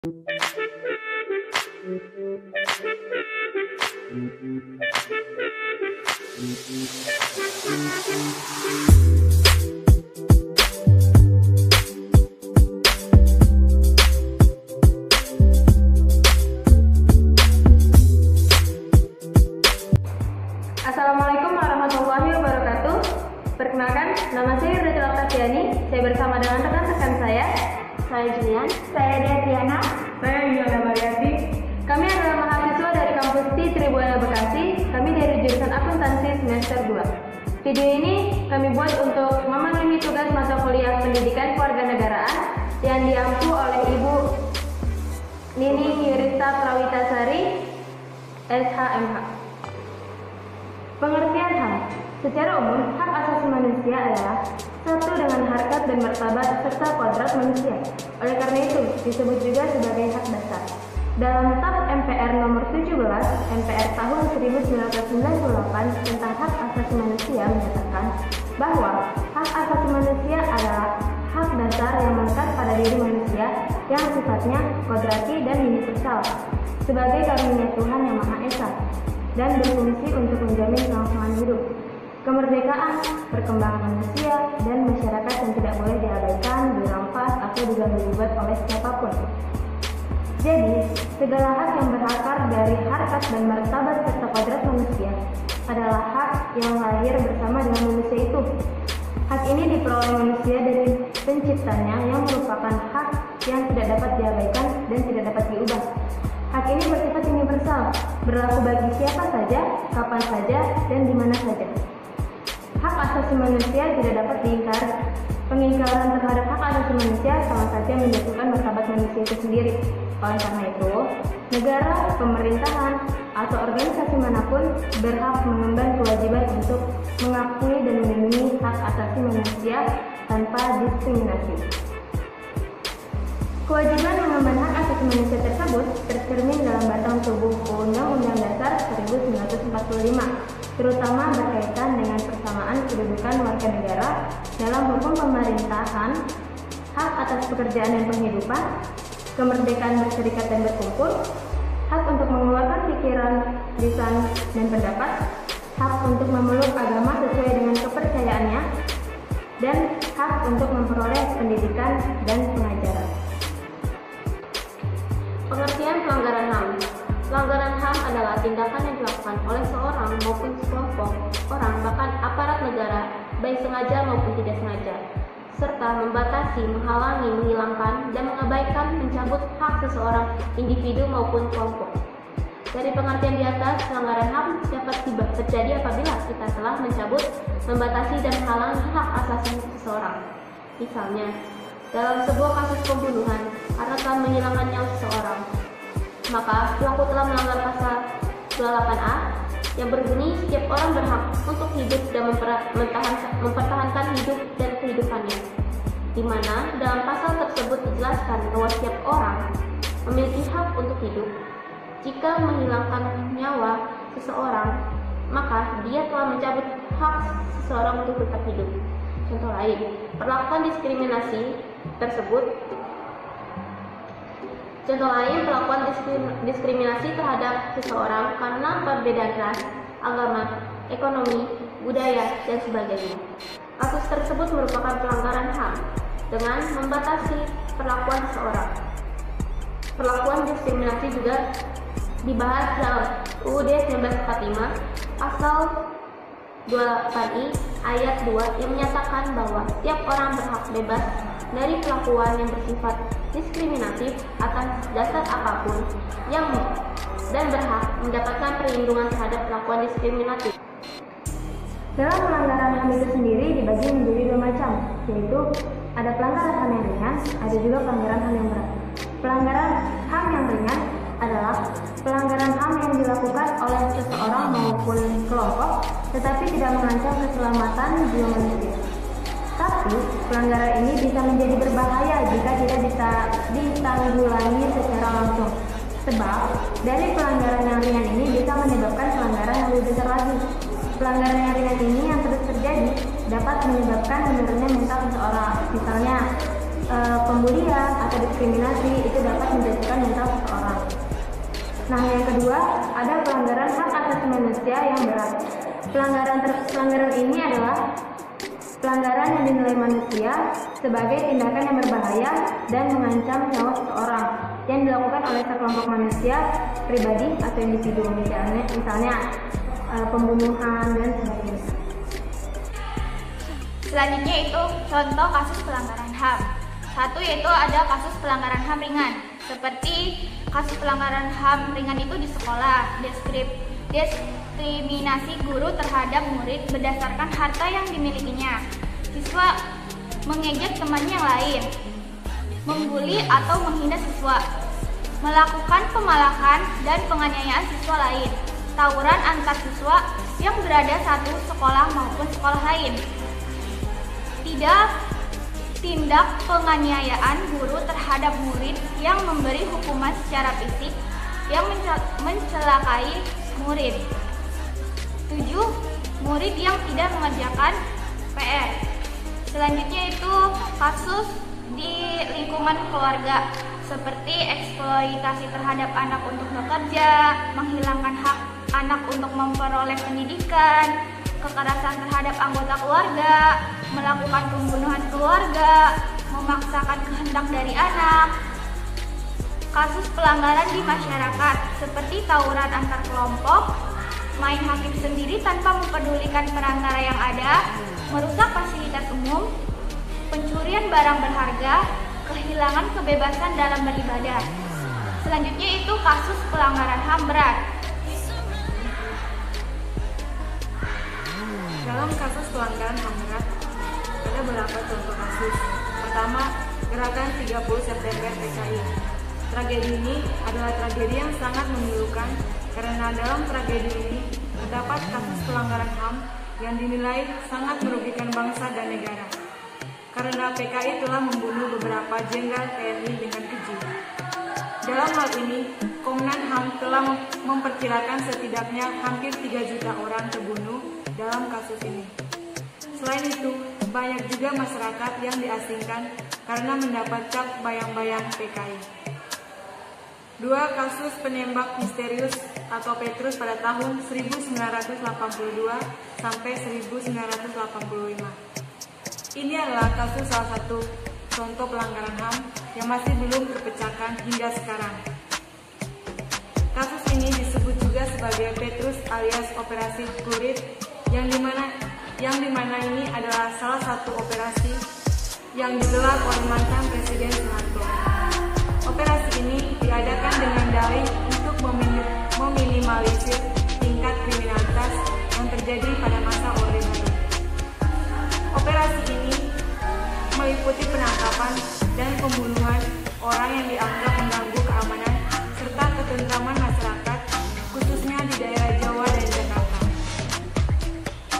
Assalamualaikum warahmatullahi wabarakatuh. Perkenalkan, nama saya Rita Oktaviani. Saya bersama dengan rekan-rekan saya Julian, Saya Diana. Saya Yolanda Mariati. Kami adalah mahasiswa dari kampus T Tribuana Bekasi. Kami dari jurusan akuntansi semester 2. Video ini kami buat untuk memenuhi tugas mata kuliah pendidikan kewarganegaraan yang diampu oleh Ibu Nini Yurista Prawitasari, SHMH. Pengertian HAM. Secara umum, hak asasi manusia adalah satu dengan harkat dan martabat serta kodrat manusia. Oleh karena itu, disebut juga sebagai hak dasar. Dalam TAP MPR nomor 17, MPR tahun 1998 tentang hak asasi manusia menyatakan bahwa hak asasi manusia adalah hak dasar yang melekat pada diri manusia yang sifatnya kodrati dan universal sebagai karunia Tuhan yang Maha Esa dan berfungsi untuk menjamin kelangsungan hidup, kemerdekaan, perkembangan manusia, dan masyarakat yang tidak boleh diabaikan, dirampas, atau diganggu-gugat oleh siapapun. Jadi, segala hak yang berakar dari harkat dan martabat serta kodrat manusia adalah hak yang lahir bersama dengan manusia itu. Hak ini diperoleh manusia dari penciptanya yang merupakan hak yang tidak dapat diabaikan dan tidak dapat diubah. Hak ini bersifat universal, berlaku bagi siapa saja, kapan saja, dan di mana saja. Hak asasi manusia tidak dapat diingkari. Pengingkaran terhadap hak asasi manusia sama saja menjatuhkan martabat manusia itu sendiri. Oleh karena itu, negara, pemerintahan, atau organisasi manapun berhak mengemban kewajiban untuk mengakui dan melindungi hak asasi manusia tanpa diskriminasi. Kewajiban mengemban hak asasi manusia tersebut tercermin dalam batang tubuh Undang-Undang Dasar 1945, terutama berkaitan dengan persamaan kedudukan warga negara dalam hukum pemerintahan, hak atas pekerjaan dan penghidupan, kemerdekaan berserikat dan berkumpul, hak untuk mengeluarkan pikiran, lisan, dan pendapat, hak untuk memeluk agama sesuai dengan kepercayaannya, dan hak untuk memperoleh pendidikan dan pengajaran. Pengertian pelanggaran HAM. Pelanggaran HAM adalah tindakan yang dilakukan oleh seorang maupun sekelompok orang, bahkan aparat negara, baik sengaja maupun tidak sengaja, serta membatasi, menghalangi, menghilangkan, dan mengabaikan, mencabut hak seseorang individu maupun kelompok. Dari pengertian di atas, pelanggaran HAM dapat terjadi apabila kita telah mencabut, membatasi, dan menghalangi hak asasi seseorang. Misalnya, dalam sebuah kasus pembunuhan karena telah menghilangkan nyawa seseorang, maka pelaku telah melanggar pasal 28A yang berbunyi setiap orang berhak untuk hidup dan mempertahankan hidup dan kehidupannya, di mana dalam pasal tersebut dijelaskan bahwa setiap orang memiliki hak untuk hidup. Jika menghilangkan nyawa seseorang, maka dia telah mencabut hak seseorang untuk tetap hidup. Contoh lain, perlakuan diskriminasi tersebut. Contoh lain, perlakuan diskriminasi terhadap seseorang karena perbedaan ras, agama, ekonomi, budaya, dan sebagainya. Kasus tersebut merupakan pelanggaran HAM dengan membatasi perlakuan seseorang. Perlakuan diskriminasi juga dibahas dalam UUD 1945 pasal 28I ayat 2 yang menyatakan bahwa setiap orang berhak bebas dari perlakuan yang bersifat diskriminatif atas dasar apapun dan berhak mendapatkan perlindungan terhadap perlakuan diskriminatif. Dalam pelanggaran HAM itu sendiri dibagi menjadi dua macam, yaitu ada pelanggaran HAM yang ringan, ada juga pelanggaran HAM yang berat. Pelanggaran HAM yang ringan adalah pelanggaran HAM yang dilakukan oleh seseorang maupun kelompok tetapi tidak mengancam keselamatan jiwa manusia. Tapi pelanggaran ini bisa menjadi berbahaya jika tidak ditanggulangi secara langsung. Sebab dari pelanggaran yang ringan ini bisa menyebabkan pelanggaran yang lebih besar lagi. Pelanggaran yang ringan ini yang terus terjadi dapat menyebabkan menurunnya mental seseorang. Misalnya pembulian atau diskriminasi itu dapat menjatuhkan mental seseorang. Nah, yang kedua, ada pelanggaran hak asasi manusia yang berat. Pelanggaran ini adalah pelanggaran yang dinilai manusia sebagai tindakan yang berbahaya dan mengancam nyawa seseorang yang dilakukan oleh sekelompok manusia, pribadi atau individu, misalnya pembunuhan dan sebagainya. Selanjutnya itu contoh kasus pelanggaran HAM. Satu yaitu ada kasus pelanggaran HAM ringan, seperti kasus pelanggaran HAM ringan itu di sekolah, diskriminasi guru terhadap murid berdasarkan harta yang dimilikinya, siswa mengejek temannya yang lain, membuli atau menghina siswa, melakukan pemalakan dan penganiayaan siswa lain, tawuran antar siswa yang berada satu sekolah maupun sekolah lain. Tindak penganiayaan guru terhadap murid yang memberi hukuman secara fisik yang mencelakai murid. 7. Murid yang tidak mengerjakan PR. Selanjutnya itu kasus di lingkungan keluarga, seperti eksploitasi terhadap anak untuk bekerja, menghilangkan hak anak untuk memperoleh pendidikan, kekerasan terhadap anggota keluarga, melakukan pembunuhan keluarga, memaksakan kehendak dari anak. Kasus pelanggaran di masyarakat seperti tawuran antar kelompok, main hakim sendiri tanpa mempedulikan perantara yang ada, merusak fasilitas umum, pencurian barang berharga, kehilangan kebebasan dalam beribadah. Selanjutnya itu kasus pelanggaran HAM berat. Dalam kasus pelanggaran HAM berat, ada beberapa contoh kasus. Pertama, gerakan 30 September PKI. Tragedi ini adalah tragedi yang sangat memilukan karena dalam tragedi ini terdapat kasus pelanggaran HAM yang dinilai sangat merugikan bangsa dan negara. Karena PKI telah membunuh beberapa jenderal TNI dengan keji. Dalam hal ini, Komnas HAM telah memperkirakan setidaknya hampir 3 juta orang terbunuh dalam kasus ini. Selain itu, banyak juga masyarakat yang diasingkan karena mendapat cap bayang-bayang PKI. 2. Kasus penembak misterius atau Petrus pada tahun 1982 sampai 1985. Ini adalah kasus salah satu contoh pelanggaran HAM yang masih belum terpecahkan hingga sekarang. Kasus ini disebut juga sebagai Petrus alias Operasi Kurit, yang dimana ini adalah salah satu operasi yang digelar oleh mantan Presiden Soeharto. Operasi ini diadakan dengan dalih untuk meminimalisir tingkat kriminalitas yang terjadi pada masa Orde Baru. Operasi ini meliputi penangkapan dan pembunuhan orang yang dianggap mengganggu keamanan serta ketentraman masyarakat, khususnya di daerah Jawa dan Jakarta.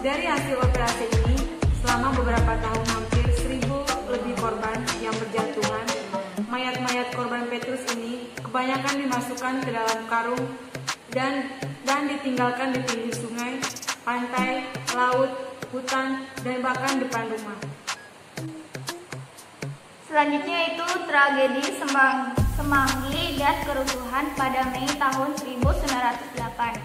Dari hasil operasi ini, selama beberapa tahun hampir 1.000 lebih korban yang berjatuhan. Mayat-mayat korban Petrus ini kebanyakan dimasukkan ke dalam karung dan ditinggalkan di pinggir sungai, pantai, laut, hutan, dan bahkan depan rumah. Selanjutnya itu tragedi Semanggi dan kerusuhan pada Mei tahun 1908.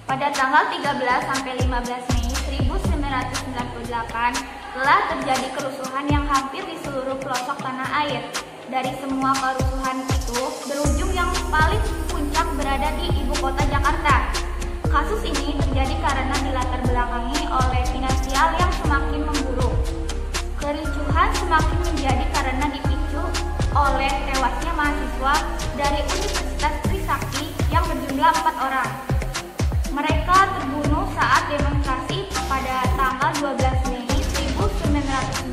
Pada tanggal 13 sampai 15 Mei 1998 telah terjadi kerusuhan yang hampir di seluruh pelosok tanah air. Dari semua kerusuhan itu, berujung yang paling puncak berada di ibu kota Jakarta. Kasus ini terjadi karena dilatar belakangi oleh finansial yang semakin memburuk. Kericuhan semakin menjadi karena dipicu oleh tewasnya mahasiswa dari Universitas Trisakti yang berjumlah 4 orang. Mereka terbunuh saat demonstrasi pada tanggal 12 Mei 1998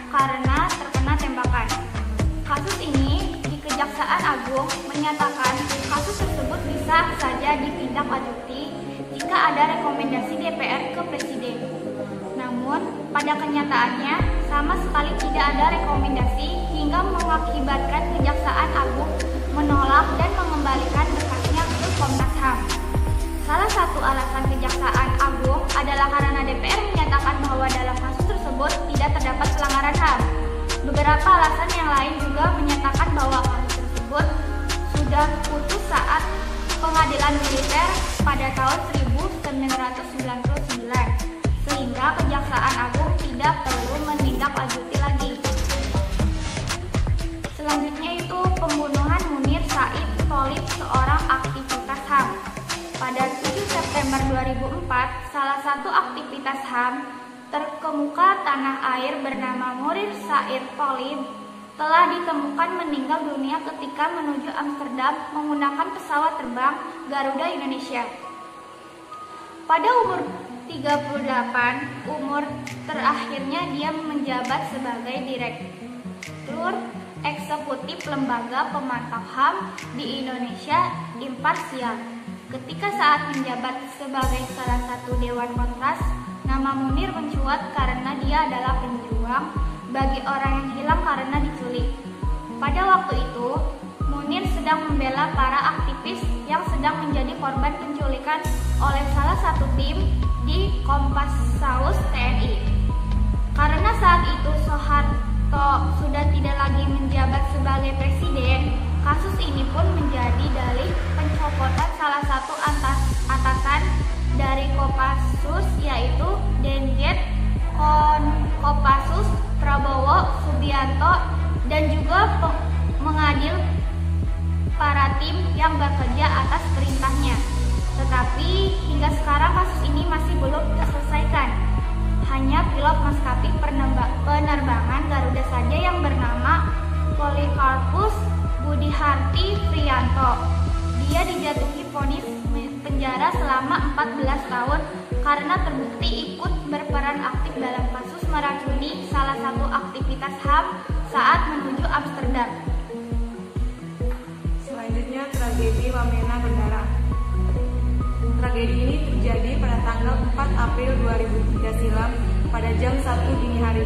karena terkena tembakan. Kasus ini di Kejaksaan Agung menyatakan kasus tersebut bisa saja ditindaklanjuti jika ada rekomendasi DPR ke Presiden. Namun, pada kenyataannya sama sekali tidak ada rekomendasi hingga mengakibatkan Kejaksaan Agung menolak dan mengembalikan berkasnya ke Komnas HAM. Salah satu alasan Kejaksaan Agung adalah karena DPR menyatakan bahwa dalam kasus tersebut tidak terdapat pelanggaran HAM. Beberapa putus saat pengadilan militer pada tahun 1999, sehingga Kejaksaan Agung tidak perlu menindaklanjuti lagi. Selanjutnya itu pembunuhan Munir Said Tholib, seorang aktivitas HAM. Pada 7 September 2004, salah satu aktivitas HAM terkemuka tanah air bernama Munir Said Tholib telah ditemukan meninggal dunia ketika menuju Amsterdam menggunakan pesawat terbang Garuda Indonesia. Pada umur 38, umur terakhirnya dia menjabat sebagai Direktur Eksekutif Lembaga Pemantau HAM di Indonesia Imparsial. Ketika saat menjabat sebagai salah satu Dewan Kontras, nama Munir mencuat karena dia adalah penjuang bagi orang yang hilang karena diculik. Pada waktu itu, Munir sedang membela para aktivis yang sedang menjadi korban penculikan oleh salah satu tim di Kopassus TNI. Karena saat itu Soeharto sudah tidak lagi menjabat sebagai presiden, kasus ini pun menjadi dalih pencopotan salah satu atasan dari Kopassus, yaitu Denjet Kopassus Prabowo Subianto, dan juga mengadil para tim yang bekerja atas perintahnya. Tetapi hingga sekarang kasus ini masih belum terselesaikan. Hanya pilot maskapai penerbangan Garuda saja yang bernama Polikarpus Budiharti Priyanto. Dia dijatuhi vonis penjara selama 14 tahun karena terbukti ikut berperan aktif dalam kasus meracuni salah satu aktivitas HAM saat menuju Amsterdam. Selanjutnya, tragedi Wamena Bendara. Tragedi ini terjadi pada tanggal 4 April 2003 silam pada jam 1 dini hari.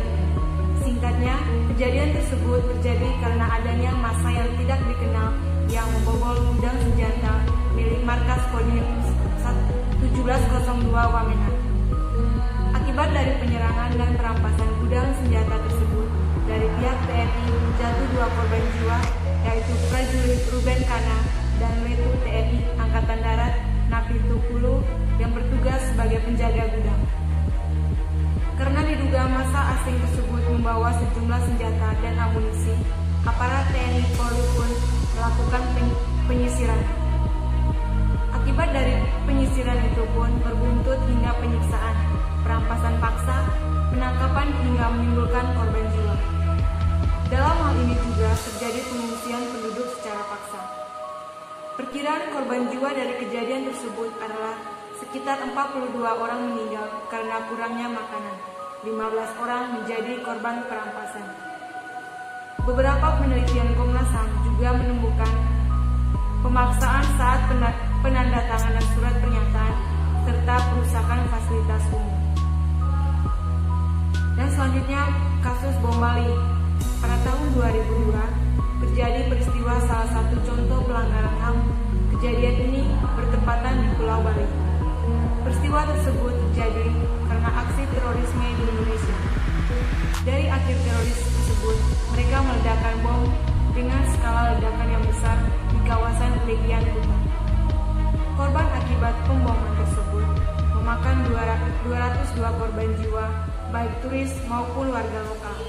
Singkatnya, kejadian tersebut terjadi karena adanya massa yang tidak dikenal yang membobol gudang senjata milik markas Kodim 1702 Wamena. Akibat dari penyerangan dan perampasan gudang senjata tersebut, dari pihak TNI jatuh 2 korban jiwa, yaitu prajurit Ruben Kana dan Letu TNI Angkatan Darat Napitukulu yang bertugas sebagai penjaga gudang. Karena diduga massa asing tersebut membawa sejumlah senjata dan amunisi, aparat TNI Polri pun melakukan penyisiran. Akibat dari penyisiran itu pun berbuntut hingga penyiksaan, perampasan paksa, penangkapan hingga menimbulkan korban jiwa. Dalam hal ini juga terjadi pengungsian penduduk secara paksa. Perkiraan korban jiwa dari kejadian tersebut adalah sekitar 42 orang meninggal karena kurangnya makanan, 15 orang menjadi korban perampasan. Beberapa penelitian Komnas HAM juga menemukan pemaksaan saat penandatanganan surat pernyataan serta perusakan fasilitas umum. Dan selanjutnya, kasus bom Bali. Pada tahun 2002, terjadi peristiwa salah satu contoh pelanggaran HAM. Kejadian ini bertepatan di Pulau Bali. Peristiwa tersebut terjadi karena aksi terorisme di Indonesia. Dari aksi teroris tersebut, mereka meledakkan bom dengan skala ledakan yang besar di kawasan Legian Kuta. Korban akibat pemboman tersebut memakan 202 korban jiwa, baik turis maupun warga lokal.